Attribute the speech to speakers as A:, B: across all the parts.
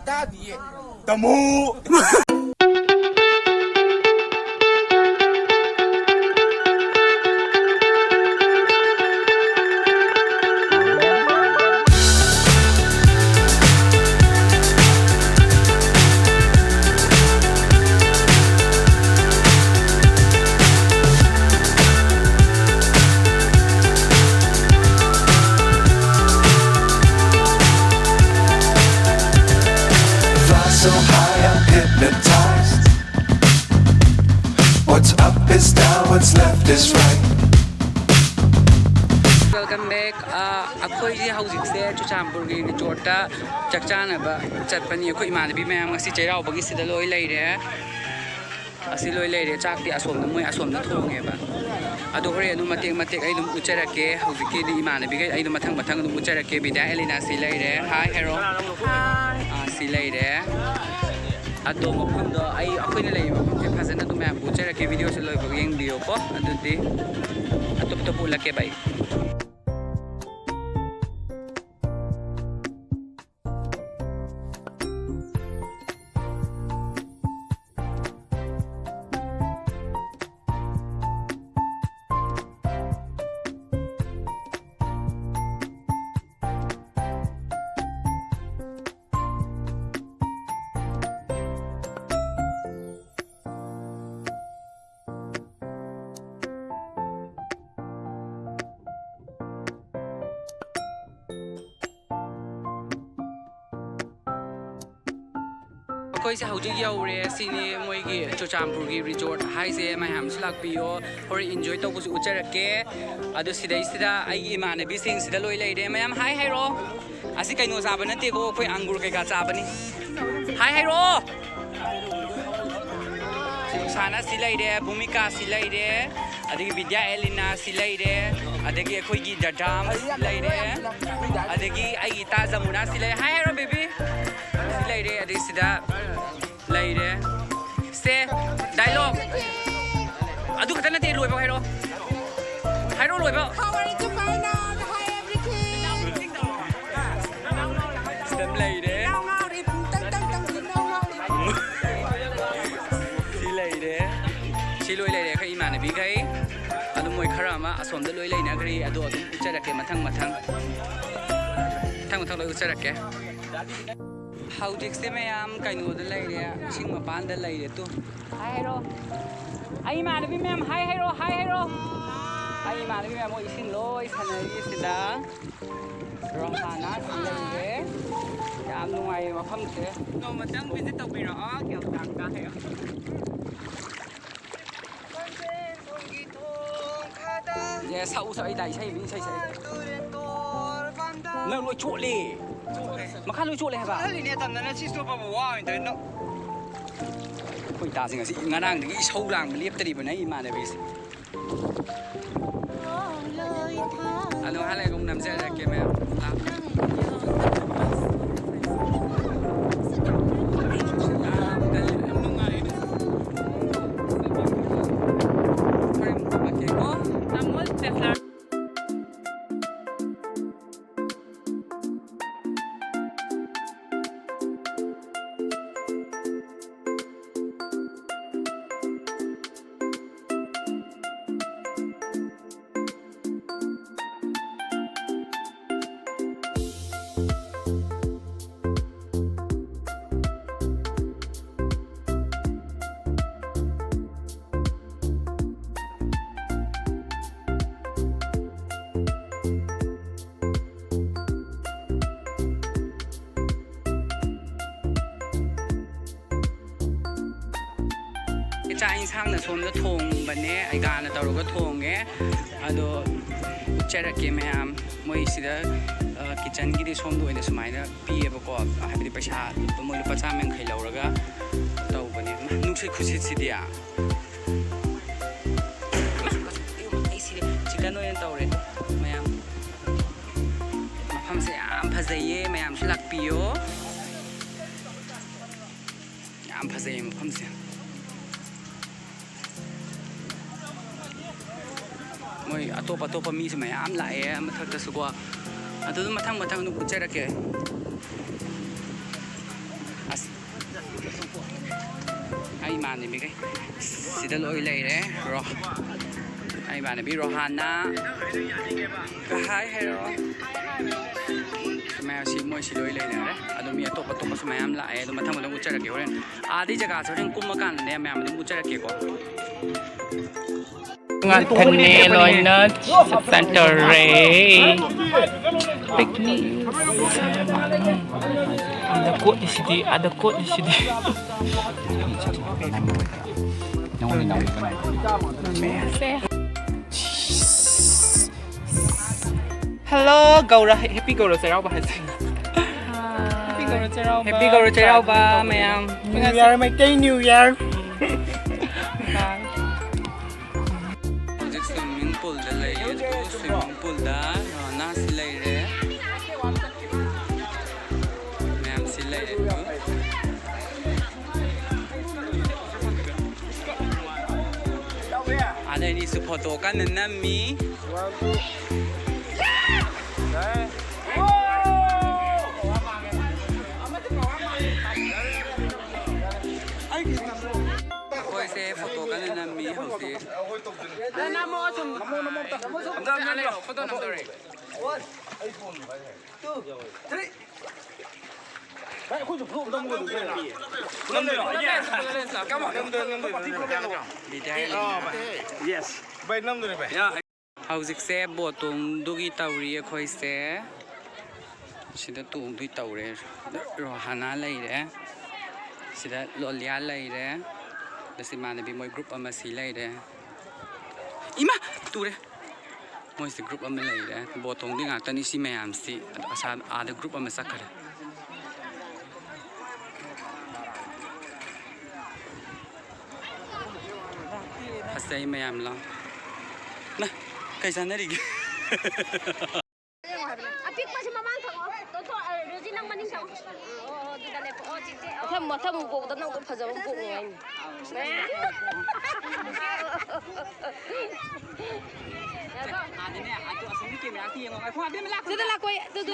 A: Daddy, Tamu.
B: So high I'm hypnotized. What's up is down, what's left is right.
C: Welcome back. Akhoi ji housing se Cheiraoba gi resort ta chakchana ba chatpani akhoi imanabi mayam ngasi Cheiraoba gi sida loi leire asi loi leire chak ti asomna moi asomna thonge ba adu hore anu matek ai dum ucherake housing ki di imanabi ga ai dum mathang dum ucherake bida elina si leire hi hero hi si leire ado maphundo ai akhoi na leiba ke phajana dum mayam ucherake video se loi ba yeng bio ko adudi atop top ulake bai Koi se hauji yaure sini moi gi Cheiraoba gi resort hai se mayam slak piyo hori enjoy to busu ucherake adu sidai sida ai gi imanabi sing sida loi leire mayam hai hai ro asi kaino saba nate ko koi angur kai ka chabani hai hai ro sana si leire bhumika si leire adigi vidya elina si leire adigi koi gi dadam si leire adigi ai ta zamuna si leire hai hai ro baby si leire adigi sida leire se dialogue adu khata nate loi ba hai ro loi ba
D: How are you to find out? Hi everything.
C: stem leire si leire si loi leire khai imanabi khai adu moi khara ma asom da loi leina gari adu adu ucherake mathang loi ucherake how to explain mayam kaino da leire sing ma pan da leire tu hi ro ai imanabi ma'am hi ro ai imanabi ma'am moi sing loi sanari sida rong sana si leire yam nungai mafam se no matang visit tawbira a Geljang ka he yeah sau sai dai sai bin sai nang loi chu le mà khăn lôi chuột này hả? Cái này tầm nó chỉ số bao wow rồi nó. Khôi ta gì ngasi ngã đang thì sâu làng liếp tới đi bên này mà này biết. Alo hai lại cũng nằm xe ra kia mẹ. Cha insang na som na thong bane ai ga na taro ga thong ge ado Cheiraoba mayam moi sida kitchen gi di som do ina sumai na pi e ba ko ha bi paisa moi lu pacha men khai lauraga tau bane nu sei khusi sidia ai si chicken no en taure mayam mafam se am phazaye mayam slak piyo am phazaye mafam se moi atopa mi se mayam la e mathak ta sugwa adu mathang nu Cheiraoba ꯏꯃꯥꯟꯅꯕꯤꯈꯩ ꯁꯤꯗ ꯂꯣꯏ ꯂꯩꯔꯦ ꯏꯃꯥꯟꯅꯕꯤ ꯔꯣꯍꯥꯟꯅ ꯍꯥꯏ ꯍꯥꯏꯔꯣ ꯃꯌꯥꯝ ꯃꯣꯏꯁꯤ ꯂꯣꯏ ꯂꯩꯅꯔꯦ ꯑꯗꯣ ꯃꯤ ꯑꯇꯣꯞꯄꯁꯨ ꯃꯌꯥꯝ ꯂꯥꯛꯑꯦ ꯑꯗꯣ ꯃꯊꯪ ꯎꯠꯆꯔꯛꯀꯦ ꯍꯣꯔꯦꯟ ꯑꯥꯗꯩ ꯖꯒꯥꯁꯦ ꯍꯣꯔꯦꯟ ꯀꯨꯝꯃꯀꯥꯟꯗꯅꯦ ꯃꯌꯥꯝ ꯑꯗꯨꯝ ꯎꯠꯆꯔꯛꯀꯦꯀꯣ ꯉꯥꯛꯊꯟꯅꯦ ꯂꯣꯏꯅ ꯆꯠꯇꯧꯔꯦ ꯄꯤꯛꯅꯤꯛ ꯑꯗ ꯀꯣꯠꯂꯤꯁꯤꯗꯤ ꯍꯜꯂꯣ ꯒꯧꯔ ꯍꯦꯄꯤ ꯒꯧꯔ ꯆꯩꯔꯥꯎꯕ ꯍꯥꯏꯁꯦ ꯍꯦꯄꯤ ꯒꯧꯔ ꯆꯩꯔꯥꯎꯕ ꯃꯌꯥꯝ
A: new year Meitei new year
C: ꯍꯧꯖꯤꯛ ꯁ꯭ꯋꯤꯃꯤꯡ ꯄꯨꯜꯗ ꯂꯩꯌꯦ ꯁ꯭ꯋꯤꯃꯤꯡ ꯄꯨꯜꯗ ꯔꯣꯅꯥꯁꯤ ꯂꯩꯔꯦ ꯃꯌꯥꯝꯁꯤ ꯂꯩꯔꯦ ꯑꯗꯩꯗꯤꯁꯨ ꯐꯣꯇꯣ ꯀꯟꯅ ꯅꯝꯃꯤ ꯑꯩꯈꯣꯏꯁꯦ ꯐꯣꯇꯣ ꯀꯟꯅ ꯅꯝꯃꯤ ꯍꯧꯖꯤꯛ ꯐꯣꯇꯣ ꯅꯝꯗꯧꯔꯦ ꯍꯧꯖꯤꯛꯁꯦ ꯕꯣꯠ ꯇꯣꯡꯗꯨꯒꯤ ꯇꯧꯔꯤ ꯑꯩꯈꯣꯏꯁꯦ ꯁꯤꯗ ꯇꯣꯡꯗꯨꯒꯤ ꯇꯧꯔꯦ ꯔꯣꯍꯥꯅꯥ ꯂꯩꯔꯦ ꯁꯤꯗ ꯂꯣꯂꯤꯌꯥ ꯂꯩꯔꯦ ꯑꯗꯨꯁꯨ ꯏꯃꯥꯟꯅꯕꯤ ꯃꯣꯏ ꯒ꯭ꯔꯨꯞ ꯑꯃ ꯁꯤ ꯂꯩꯔꯦ ꯏꯃꯥ ꯇꯨꯔꯦ ꯃꯣꯏꯁꯤ ꯒ꯭ꯔꯨꯞ ꯑꯃ ꯂꯩꯔꯦ ꯕꯣꯠ ꯇꯣꯡꯗꯨꯒꯤ ꯉꯥꯛꯇꯅꯤ ꯁꯤ ꯃꯌꯥꯝꯁꯤ ꯑꯥꯗ ꯒ꯭ꯔꯨꯞ ꯑꯃ ꯆꯠꯈꯔꯦ ꯐꯖꯩ ꯃꯌꯥꯝ ꯂꯥꯎ ꯀꯩ ꯆꯥꯟꯅꯔꯤꯒꯦ
D: ꯑꯄꯤꯛꯄꯁꯤ ꯃꯃꯥꯡ ꯊꯛꯑꯣ ꯔꯣꯖꯤ ꯅꯪ ꯃꯅꯤꯡ ꯊꯛꯑꯣ ꯑꯗꯨꯗꯅꯦ ꯃꯊꯪ ꯄꯣꯛꯗ ꯅꯪ ꯐꯖꯕ ꯄꯣꯛꯅꯤꯡꯉꯥꯏꯅꯤ ꯁꯤꯗ ꯂꯥꯛꯀꯣꯏ ꯑꯗꯨꯗꯨ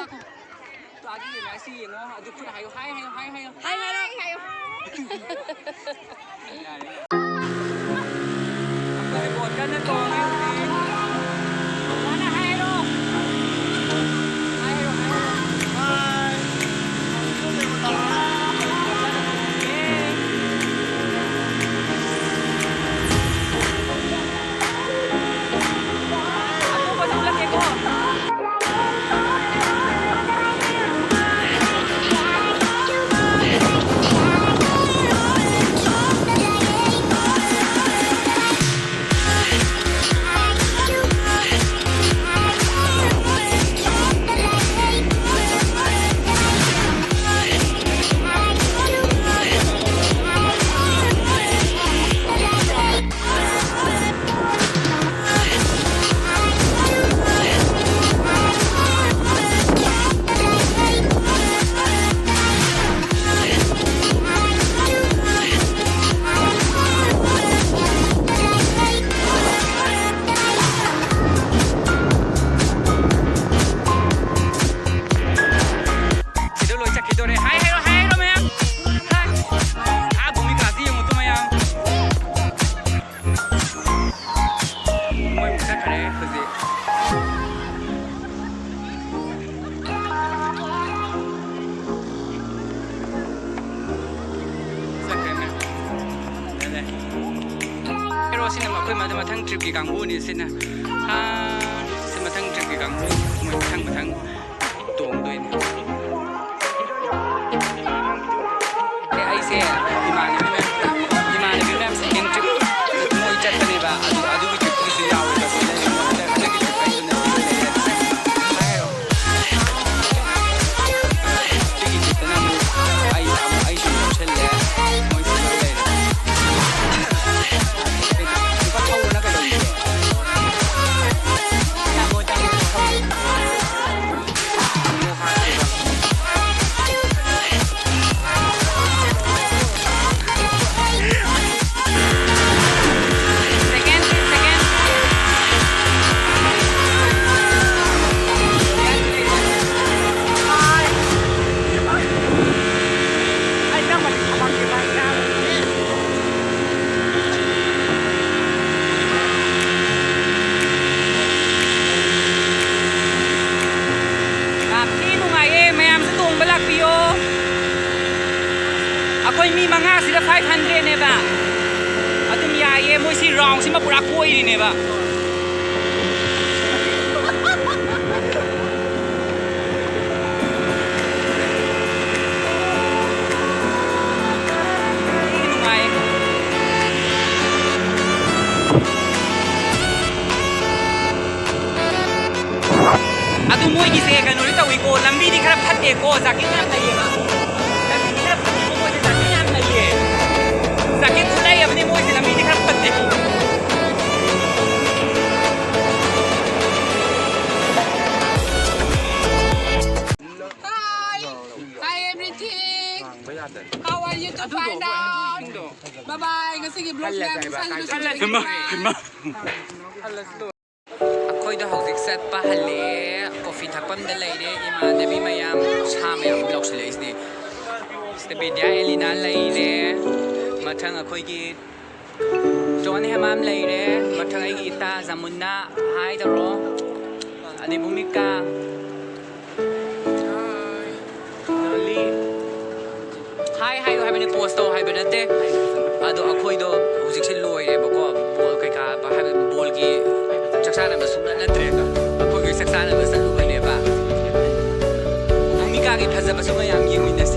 D: ꯑꯗꯨ ꯈꯨꯠ ꯍꯥꯏꯌꯣ ꯍꯥꯏ ꯕꯣꯠ ꯀꯟꯅ ꯇꯣꯡꯉꯦ ꯁꯤꯅ ꯑꯩꯈꯣꯏ ꯃꯊꯪ ꯇ꯭ꯔꯤꯞꯀꯤ ꯀꯥꯡꯕꯨꯅꯤ ꯁꯤꯅ ꯁꯤ ꯃꯊꯪ ꯇ꯭ꯔꯤꯞꯀꯤ ꯀꯥꯡꯕꯨ ꯃꯣꯏ ꯃꯊꯪ ꯇꯣꯡꯗꯣꯏꯅꯤ ꯑꯩꯁꯦ ꯏꯃꯥꯟꯅꯕꯤ ꯃꯌꯥꯝ ꯁꯦꯀꯦꯟ ꯇ꯭ꯔꯤꯞ ꯃꯣꯏ ꯆꯠꯄꯅꯦꯕ ꯑꯗꯨꯒꯤ ꯇ꯭ꯔꯤꯞꯇꯨꯁꯨ ꯌꯥꯎꯋꯦꯕ ꯍꯟꯗꯛꯀꯤ ꯇ꯭ꯔꯤꯞ ꯑꯩꯗꯨꯅ ꯁꯤꯒꯤ ꯇ꯭ꯔꯤꯞꯇꯅ ꯑꯃꯨꯛ ꯑꯩꯁꯨ ꯌꯥꯎꯁꯜꯂꯦ ꯃꯣꯏꯁꯨ ꯂꯩꯔꯦ
C: ꯃꯉꯥꯁꯤꯗ 500ꯅꯦꯕ ꯑꯗꯨꯝ ꯌꯥꯏꯌꯦ ꯃꯣꯏꯁꯤ ꯔꯥꯎꯟꯁꯤꯃ ꯄꯨꯔꯥ ꯀꯣꯏꯔꯤꯅꯦꯕ ꯑꯗꯨ ꯃꯣꯏꯒꯤꯁꯦ ꯀꯩꯅꯣꯗꯤ ꯇꯧꯏꯀꯣ ꯂꯝꯕꯤꯗꯤ ꯈꯔ ꯐꯠꯇꯦꯀꯣ ꯖꯥꯀꯦꯠ ꯌꯥꯝ ꯂꯩꯌꯦꯕ ꯂꯝꯕꯤꯗꯤ ꯈꯔ ꯐꯠꯇꯦꯀꯣ ꯃꯣꯏꯁꯦ ꯖꯥꯀꯦꯠ ꯌꯥꯝ ꯂꯩꯌꯦ ꯖꯥꯀꯦꯠ ꯈꯨꯠꯂꯩ ꯑꯃꯅꯤ ꯃꯣꯏꯁꯦ ꯂꯝꯕꯤꯗꯤ ꯈꯔ ꯐꯠꯇꯦ
E: Hi everything. How are you to find out? Bye bye. Ngasigi vlog yan.
C: ꯑꯩꯈꯣꯏꯗ ꯍꯧꯖꯤꯛ ꯆꯠꯄ ꯍꯜꯂꯦ ꯀꯣꯐꯤ ꯊꯛꯐꯝꯗ ꯂꯩꯔꯦ ꯏꯃꯥꯟꯅꯕꯤ ꯃꯌꯥꯝ ꯁꯥ ꯃꯌꯥꯝ ꯂꯧꯁꯤꯜꯂꯛꯏꯁꯤꯗꯤ ꯁꯤꯗ ꯕꯤꯗ꯭ꯌꯥ ꯑꯦꯂꯤꯅꯥ ꯂꯩꯔꯦ ꯃꯊꯪ ꯑꯩꯈꯣꯏꯒꯤ ꯖꯣꯟ ꯍꯦꯃꯥꯝ ꯂꯩꯔꯦ ꯃꯊꯪ ꯑꯩꯒꯤ ꯏꯇꯥ ꯖꯥꯃꯨꯟꯅꯥ ꯍꯥꯏ ꯇꯧꯔꯣ ꯑꯗꯩ ꯚꯨꯃꯤꯀꯥ ꯍꯥꯏ ꯍꯥꯏꯌꯨ ꯍꯥꯏꯕꯅꯤ ꯄꯣꯁ ꯇꯧ ꯍꯥꯏꯕ ꯅꯠꯇꯦ ꯑꯗꯣ ꯑꯩꯈꯣꯏꯗꯣ ꯍꯧꯖꯤꯛꯁꯦ ꯂꯣꯏꯔꯦꯕꯀꯣ ꯕꯣꯜ ꯀꯩꯀꯥ ꯍꯥꯏꯕ ꯕꯣꯜꯒꯤ ꯆꯥꯛꯆꯥꯅꯕ ꯁꯨꯡꯅꯠ ꯅꯠꯇ꯭ꯔꯦꯒ ꯑꯩꯈꯣꯏꯒꯤ ꯆꯥꯛꯆꯥꯅꯕ ꯆꯠꯂꯨꯕꯅꯦꯕ ꯚꯨꯃꯤꯀꯥꯒꯤ ꯐꯖꯕꯁꯨ ꯃꯌꯥꯝ ꯌꯦꯡꯃꯤꯟꯅꯁꯤ